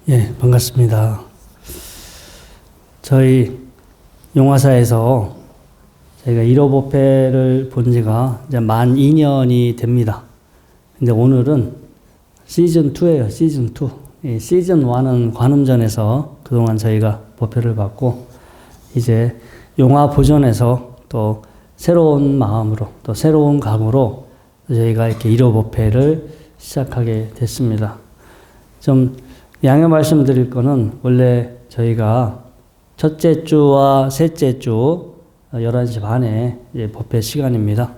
예, 반갑습니다. 저희 용화사에서 저희가 1호 법회를 본 지가 이제 만 2년이 됩니다. 근데 오늘은 시즌2예요, 시즌2. 이 시즌1은 관음전에서 그동안 저희가 법회를 받고, 이제 용화 보전에서 또 새로운 마음으로, 또 새로운 각오로 저희가 이렇게 1호 법회를 시작하게 됐습니다. 좀 양해 말씀드릴 거는, 원래 저희가 첫째 주와 셋째 주 11시 반에 이제 법회 시간입니다.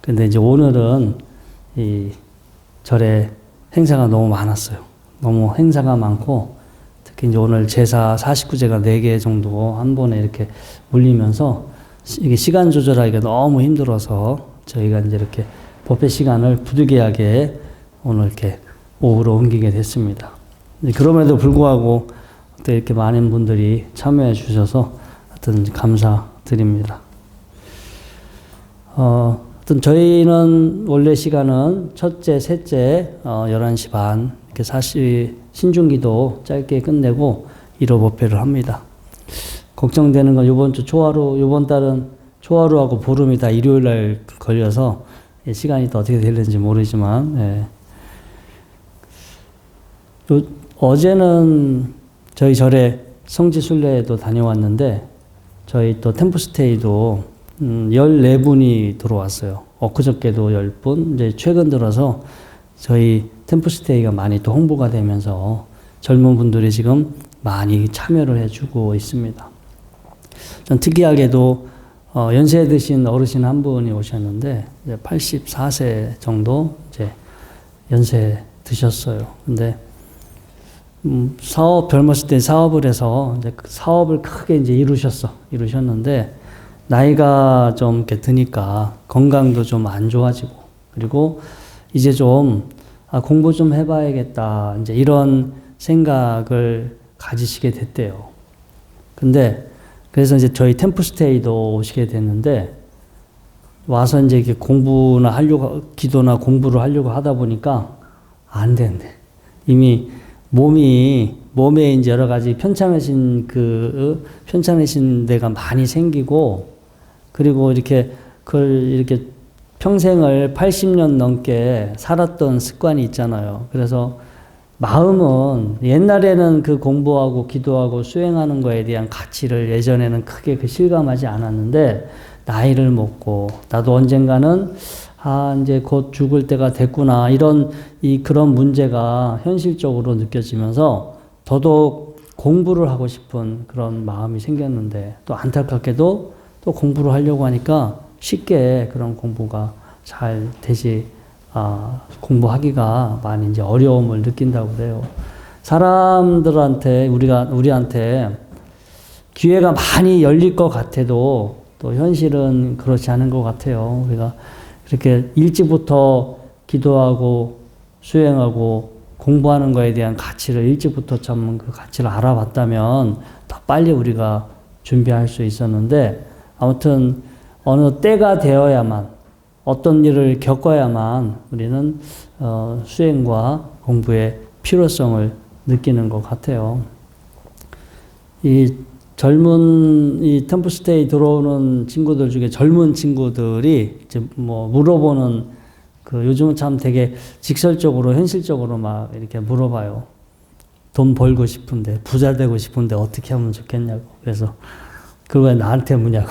근데 이제 오늘은 이 절에 행사가 너무 많았어요. 너무 행사가 많고, 특히 이제 오늘 제사 49제가 4개 정도 한 번에 이렇게 물리면서 이게 시간 조절하기가 너무 힘들어서 저희가 이제 이렇게 법회 시간을 부득이하게 오늘 이렇게 오후로 옮기게 됐습니다. 그럼에도 불구하고 또 이렇게 많은 분들이 참여해 주셔서 하여튼 감사드립니다. 하여튼 저희는 원래 시간은 첫째, 셋째 11시 반 이렇게 신중기도 짧게 끝내고 1호 법회를 합니다. 걱정되는 건 이번 달은 초하루하고 보름이 다 일요일 날 걸려서 시간이 또 어떻게 될는지 모르지만, 예. 어제는 저희 절에 성지순례도 다녀왔는데, 저희 또 템플스테이도 14분이 들어왔어요. 엊그저께도 10분, 이제 최근 들어서 저희 템플스테이가 많이 또 홍보가 되면서 젊은 분들이 지금 많이 참여를 해주고 있습니다. 전 특이하게도 연세 드신 어르신 한 분이 오셨는데, 이제 84세 정도 이제 연세 드셨어요. 근데 젊었을 때 사업을 해서 이제 그 사업을 크게 이제 이루셨는데, 나이가 좀 이렇게 드니까 건강도 좀 안 좋아지고, 그리고 이제 좀 공부 좀 해봐야겠다, 이제 이런 생각을 가지시게 됐대요. 근데 그래서 이제 저희 템플스테이도 오시게 됐는데, 와서 이제 이렇게 기도나 공부를 하려고 하다 보니까 안 된대. 이미 몸에 이제 여러 가지 편찮으신 데가 많이 생기고, 그리고 그걸 이렇게 평생을 80년 넘게 살았던 습관이 있잖아요. 그래서 마음은 옛날에는 그 공부하고 기도하고 수행하는 거에 대한 가치를 예전에는 크게 실감하지 않았는데, 나이를 먹고 나도 언젠가는 이제 곧 죽을 때가 됐구나, 그런 문제가 현실적으로 느껴지면서 더더욱 공부를 하고 싶은 그런 마음이 생겼는데, 또 안타깝게도 또 공부를 하려고 하니까 쉽게 그런 공부가 잘 공부하기가 많이 이제 어려움을 느낀다고 그래요. 사람들한테, 우리한테 기회가 많이 열릴 것 같아도 또 현실은 그렇지 않은 것 같아요. 우리가 이렇게 일찍부터 기도하고 수행하고 공부하는 거에 대한 가치를 일찍부터 참 그 가치를 알아봤다면 더 빨리 우리가 준비할 수 있었는데, 아무튼 어느 때가 되어야만, 어떤 일을 겪어야만 우리는 수행과 공부의 필요성을 느끼는 것 같아요. 이 템플스테이 들어오는 친구들 중에 젊은 친구들이 이제 물어보는, 요즘은 참 되게 직설적으로, 현실적으로 막 이렇게 물어봐요. 돈 벌고 싶은데, 부자 되고 싶은데 어떻게 하면 좋겠냐고. 그래서 그걸 왜 나한테 묻냐고.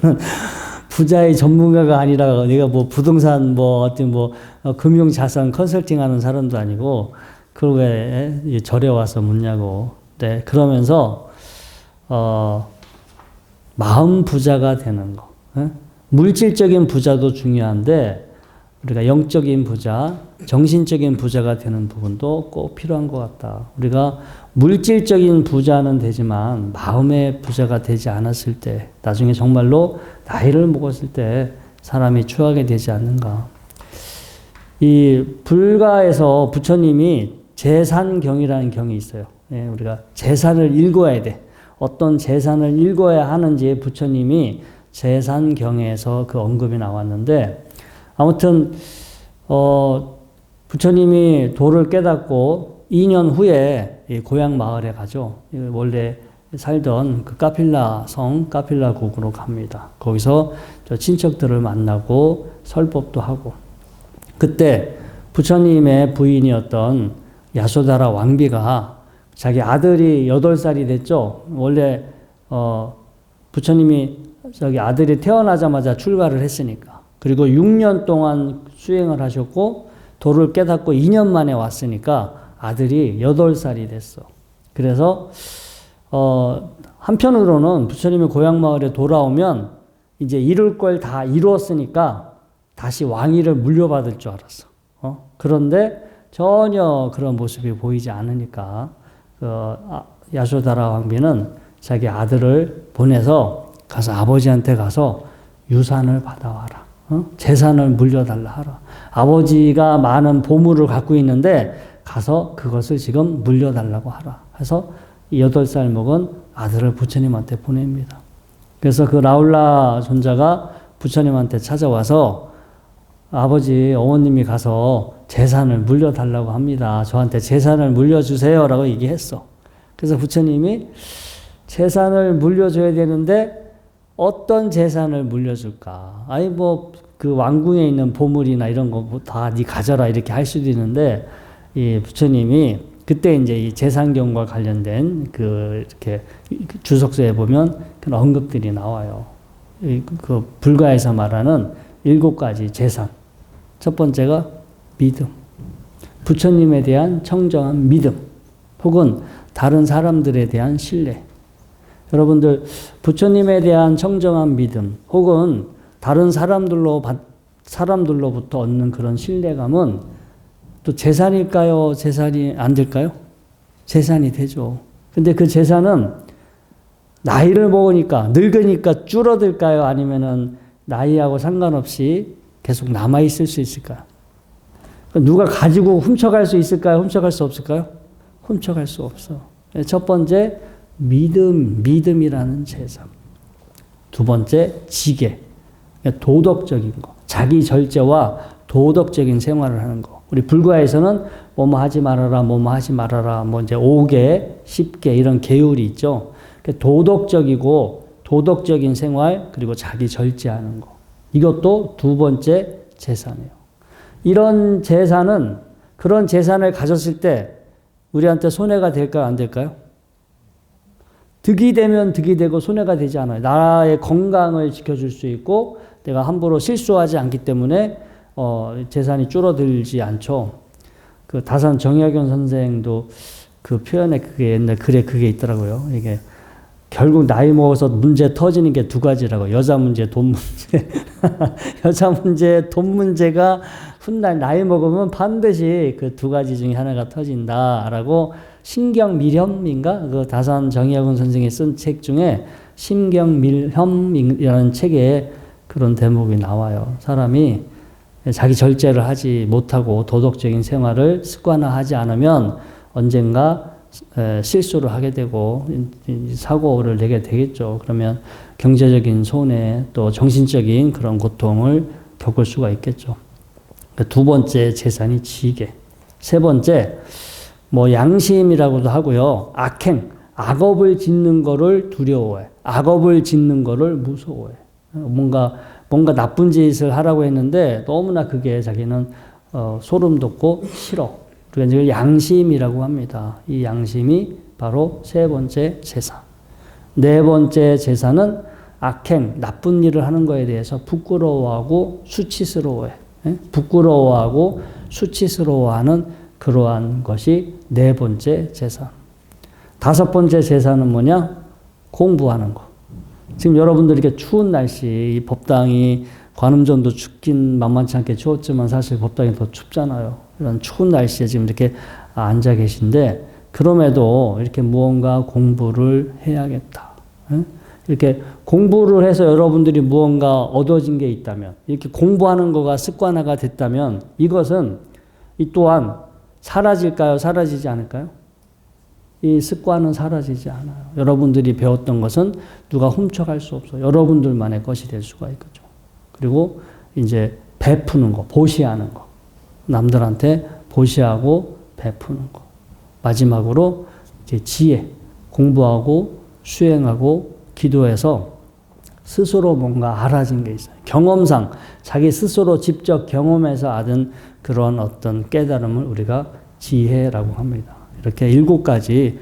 나는 부자의 전문가가 아니라, 내가 부동산, 금융자산 컨설팅 하는 사람도 아니고, 그걸 왜 절에 와서 묻냐고. 네, 그러면서 마음 부자가 되는 거. 물질적인 부자도 중요한데, 우리가 영적인 부자, 정신적인 부자가 되는 부분도 꼭 필요한 것 같다. 우리가 물질적인 부자는 되지만 마음의 부자가 되지 않았을 때, 나중에 정말로 나이를 먹었을 때 사람이 추하게 되지 않는가. 이 불가에서 부처님이 재산경이라는 경이 있어요. 예, 우리가 재산을 읽어야 돼. 어떤 재산을 읽어야 하는지 부처님이 재산경에서 그 언급이 나왔는데, 아무튼 부처님이 도를 깨닫고 2년 후에 이 고향 마을에 가죠. 원래 살던 그 카필라 성, 카필라국으로 갑니다. 거기서 저 친척들을 만나고 설법도 하고, 그때 부처님의 부인이었던 야소다라 왕비가 자기 아들이 8살이 됐죠. 원래 부처님이 저기 아들이 태어나자마자 출가를 했으니까, 그리고 6년 동안 수행을 하셨고 도를 깨닫고 2년 만에 왔으니까 아들이 8살이 됐어. 그래서 한편으로는 부처님이 고향 마을에 돌아오면 이제 이룰 걸 다 이루었으니까 다시 왕위를 물려받을 줄 알았어. 그런데 전혀 그런 모습이 보이지 않으니까 야소다라 왕비는 자기 아들을 보내서 가서 아버지한테 가서 유산을 받아와라. 재산을 물려달라 하라. 아버지가 많은 보물을 갖고 있는데 가서 그것을 지금 물려달라고 하라. 해서 8살 먹은 아들을 부처님한테 보냅니다. 그래서 그 라울라 존자가 부처님한테 찾아와서 아버지, 어머님이 가서 재산을 물려달라고 합니다. 저한테 재산을 물려주세요. 라고 얘기했어. 그래서 부처님이 재산을 물려줘야 되는데 어떤 재산을 물려줄까? 아니, 그 왕궁에 있는 보물이나 이런 거 다 네 가져라. 이렇게 할 수도 있는데, 이 부처님이 그때 이제 이 재산경과 관련된 이렇게 주석서에 보면 그런 언급들이 나와요. 그 불가에서 말하는 7가지 재산. 첫 번째가 믿음. 부처님에 대한 청정한 믿음. 혹은 다른 사람들에 대한 신뢰. 여러분들, 부처님에 대한 청정한 믿음, 혹은 다른 사람들로부터 얻는 그런 신뢰감은 또 재산일까요? 재산이 안 될까요? 재산이 되죠. 근데 그 재산은 나이를 먹으니까, 늙으니까 줄어들까요? 아니면은 나이하고 상관없이 계속 남아있을 수 있을까요? 누가 가지고 훔쳐갈 수 있을까요? 훔쳐갈 수 없을까요? 훔쳐갈 수 없어. 첫 번째, 믿음이라는 재산. 두 번째, 지계. 도덕적인 거. 자기 절제와 도덕적인 생활을 하는 거. 우리 불가에서는 뭐뭐 하지 말아라, 뭐뭐 하지 말아라, 이제 5개, 10개 이런 계율이 있죠. 도덕적인 생활, 그리고 자기 절제하는 거. 이것도 두 번째 재산이에요. 이런 재산은, 그런 재산을 가졌을 때 우리한테 손해가 될까요? 안 될까요? 득이 되면 득이 되고 손해가 되지 않아요. 나라의 건강을 지켜줄 수 있고 내가 함부로 실수하지 않기 때문에 재산이 줄어들지 않죠. 그 다산 정약용 선생도 그 표현에 그게 옛날 글에 그게 있더라고요. 이게 결국 나이 먹어서 문제 터지는 게 2가지라고. 여자 문제, 돈 문제. 여자 문제, 돈 문제가 훗날 나이 먹으면 반드시 그 2가지 중에 하나가 터진다라고 신경밀혐인가? 그 다산 정약용 선생이 쓴 책 중에 신경밀혐이라는 책에 그런 대목이 나와요. 사람이 자기 절제를 하지 못하고 도덕적인 생활을 습관화하지 않으면 언젠가 실수를 하게 되고 사고를 내게 되겠죠. 그러면 경제적인 손해 또 정신적인 그런 고통을 겪을 수가 있겠죠. 두 번째 재산이 지계. 세 번째, 양심이라고도 하고요. 악행, 악업을 짓는 거를 두려워해. 악업을 짓는 거를 무서워해. 뭔가 나쁜 짓을 하라고 했는데 너무나 그게 자기는 소름 돋고 싫어. 그러니까 이걸 양심이라고 합니다. 이 양심이 바로 세 번째 재산. 네 번째 재산은 악행, 나쁜 일을 하는 거에 대해서 부끄러워하고 수치스러워해. 부끄러워하고 수치스러워하는 그러한 것이 네 번째 재산. 다섯 번째 재산은 뭐냐? 공부하는 거. 지금 여러분들 이렇게 추운 날씨, 법당이 관음전도 춥긴 만만치 않게 추웠지만 사실 법당이 더 춥잖아요. 이런 추운 날씨에 지금 이렇게 앉아 계신데 그럼에도 이렇게 무언가 공부를 해야겠다. 이렇게 공부를 해서 여러분들이 무언가 얻어진 게 있다면, 이렇게 공부하는 거가 습관화가 됐다면 이것은 이 또한 사라질까요? 사라지지 않을까요? 이 습관은 사라지지 않아요. 여러분들이 배웠던 것은 누가 훔쳐갈 수 없어요. 여러분들만의 것이 될 수가 있겠죠. 그리고 이제 베푸는 거, 보시하는 거. 남들한테 보시하고 베푸는 거. 마지막으로 이제 지혜, 공부하고 수행하고 기도해서 스스로 뭔가 알아진 게 있어요. 경험상 자기 스스로 직접 경험해서 얻은 그런 어떤 깨달음을 우리가 지혜라고 합니다. 이렇게 7가지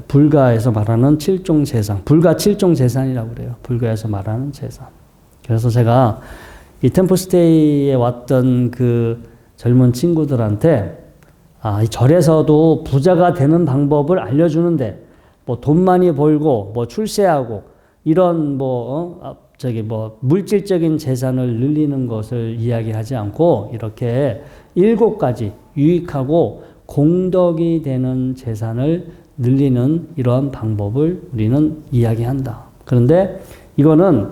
불가에서 말하는 7종 재산, 불가 7종 재산이라고 그래요. 불가에서 말하는 재산. 그래서 제가 이 템플스테이에 왔던 그 젊은 친구들한테 이 절에서도 부자가 되는 방법을 알려주는데 뭐 돈 많이 벌고 뭐 출세하고 이런 물질적인 재산을 늘리는 것을 이야기하지 않고 이렇게 7가지 유익하고 공덕이 되는 재산을 늘리는 이러한 방법을 우리는 이야기한다. 그런데 이거는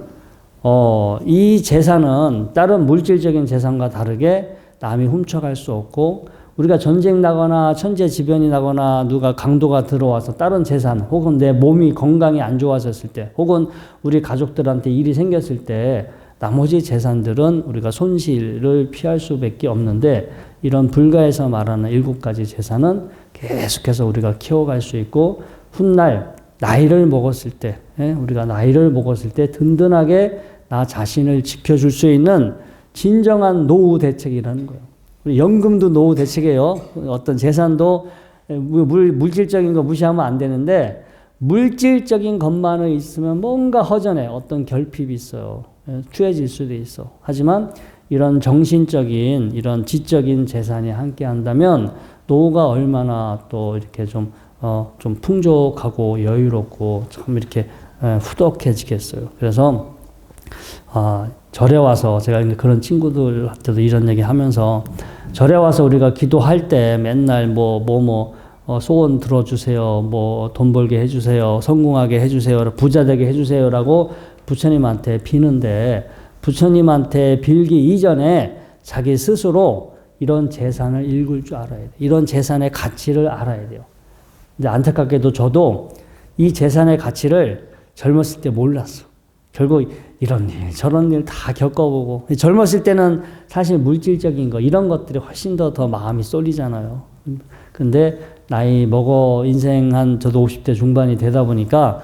이 재산은 다른 물질적인 재산과 다르게 남이 훔쳐갈 수 없고 우리가 전쟁 나거나 천재지변이 나거나 누가 강도가 들어와서 다른 재산 혹은 내 몸이 건강이 안 좋아졌을 때 혹은 우리 가족들한테 일이 생겼을 때 나머지 재산들은 우리가 손실을 피할 수밖에 없는데 이런 불가에서 말하는 7가지 재산은 계속해서 우리가 키워갈 수 있고 훗날 나이를 먹었을 때 우리가 나이를 먹었을 때 든든하게 나 자신을 지켜줄 수 있는 진정한 노후 대책이라는 거예요. 연금도 노후 대책이에요. 어떤 재산도 물질적인 거 무시하면 안 되는데 물질적인 것만은 있으면 뭔가 허전해. 어떤 결핍이 있어요. 추해질 수도 있어. 하지만 이런 정신적인 이런 지적인 재산이 함께 한다면 노후가 얼마나 또 이렇게 좀 풍족하고 여유롭고 참 이렇게 후덕해지겠어요. 그래서 절에 와서 제가 그런 친구들한테도 이런 얘기 하면서 절에 와서 우리가 기도할 때 맨날 소원 들어주세요. 돈 벌게 해주세요. 성공하게 해주세요. 부자 되게 해주세요라고 부처님한테 비는데 부처님한테 빌기 이전에 자기 스스로 이런 재산을 읽을 줄 알아야 돼요. 이런 재산의 가치를 알아야 돼요. 근데 안타깝게도 저도 이 재산의 가치를 젊었을 때 몰랐어. 결국 이런 일, 저런 일 다 겪어보고 젊었을 때는 사실 물질적인 거 이런 것들이 훨씬 더 마음이 쏠리잖아요. 근데 나이 먹어 인생 저도 50대 중반이 되다 보니까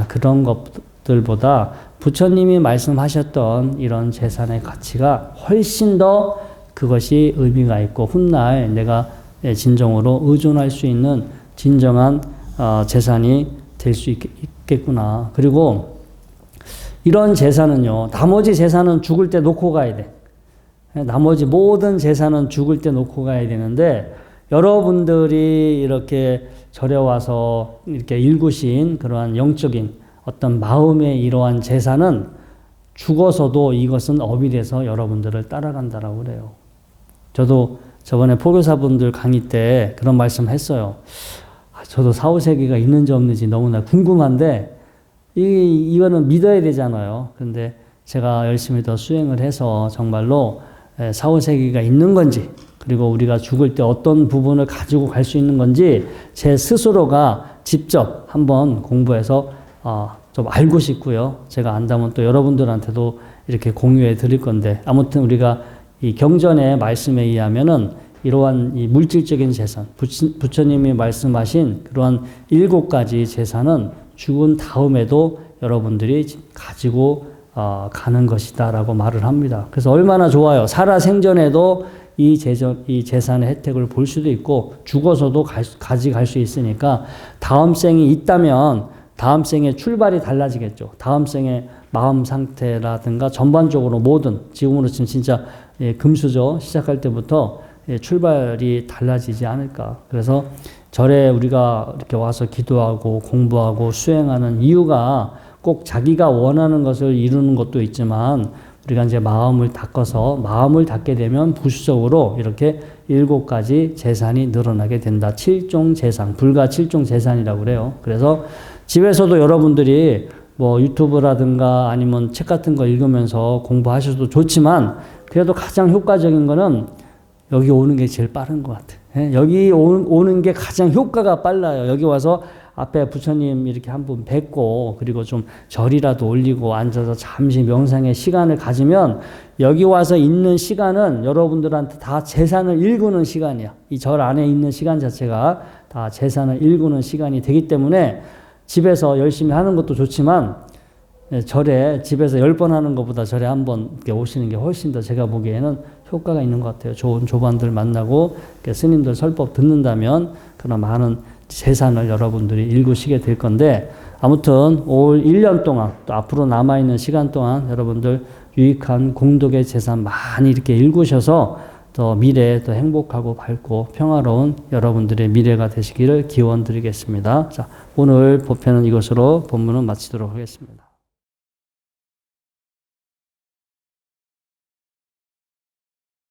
그런 것들보다 부처님이 말씀하셨던 이런 재산의 가치가 훨씬 더 그것이 의미가 있고 훗날 내가 진정으로 의존할 수 있는 진정한 재산이 될 수 있겠구나. 그리고 이런 재산은요, 나머지 재산은 죽을 때 놓고 가야 돼. 나머지 모든 재산은 죽을 때 놓고 가야 되는데, 여러분들이 이렇게 절에 와서 이렇게 일구신 그러한 영적인 어떤 마음의 이러한 재산은 죽어서도 이것은 업이 돼서 여러분들을 따라간다라고 그래요. 저도 저번에 포교사분들 강의 때 그런 말씀 했어요. 저도 사후세계가 있는지 없는지 너무나 궁금한데, 이거는 믿어야 되잖아요. 근데 제가 열심히 더 수행을 해서 정말로 사후세계가 있는 건지, 그리고 우리가 죽을 때 어떤 부분을 가지고 갈 수 있는 건지 제 스스로가 직접 한번 공부해서 좀 알고 싶고요. 제가 안다면 또 여러분들한테도 이렇게 공유해 드릴 건데, 아무튼 우리가 이 경전의 말씀에 의하면은 이러한 이 물질적인 재산, 부처님이 말씀하신 그러한 7가지 재산은 죽은 다음에도 여러분들이 가지고 가는 것이다라고 말을 합니다. 그래서 얼마나 좋아요. 살아생전에도 이 재산의 혜택을 볼 수도 있고 죽어서도 가져갈 수 있으니까 다음 생이 있다면 다음 생의 출발이 달라지겠죠. 다음 생의 마음 상태라든가 전반적으로 모든 지금으로 치면 진짜 금수저 시작할 때부터 출발이 달라지지 않을까. 그래서 절에 우리가 이렇게 와서 기도하고 공부하고 수행하는 이유가 꼭 자기가 원하는 것을 이루는 것도 있지만 우리가 이제 마음을 닦아서 마음을 닦게 되면 부수적으로 이렇게 7가지 재산이 늘어나게 된다. 7종 재산, 불가 7종 재산이라고 그래요. 그래서 집에서도 여러분들이 유튜브라든가 아니면 책 같은 거 읽으면서 공부하셔도 좋지만 그래도 가장 효과적인 거는 여기 오는 게 제일 빠른 것 같아요. 여기 오는 게 가장 효과가 빨라요. 여기 와서 앞에 부처님 이렇게 한 분 뵙고 그리고 좀 절이라도 올리고 앉아서 잠시 명상의 시간을 가지면 여기 와서 있는 시간은 여러분들한테 다 재산을 일구는 시간이야. 이 절 안에 있는 시간 자체가 다 재산을 일구는 시간이 되기 때문에 집에서 열심히 하는 것도 좋지만 절에 집에서 10번 하는 것보다 절에 한 번 오시는 게 훨씬 더 제가 보기에는 효과가 있는 것 같아요. 좋은 조반들 만나고 스님들 설법 듣는다면 그런 많은 재산을 여러분들이 일구시게 될 건데 아무튼 올 1년 동안 또 앞으로 남아있는 시간 동안 여러분들 유익한 공덕의 재산 많이 이렇게 일구셔서 더 미래에 더 행복하고 밝고 평화로운 여러분들의 미래가 되시기를 기원 드리겠습니다. 자, 오늘 법회는 이것으로 본문을 마치도록 하겠습니다.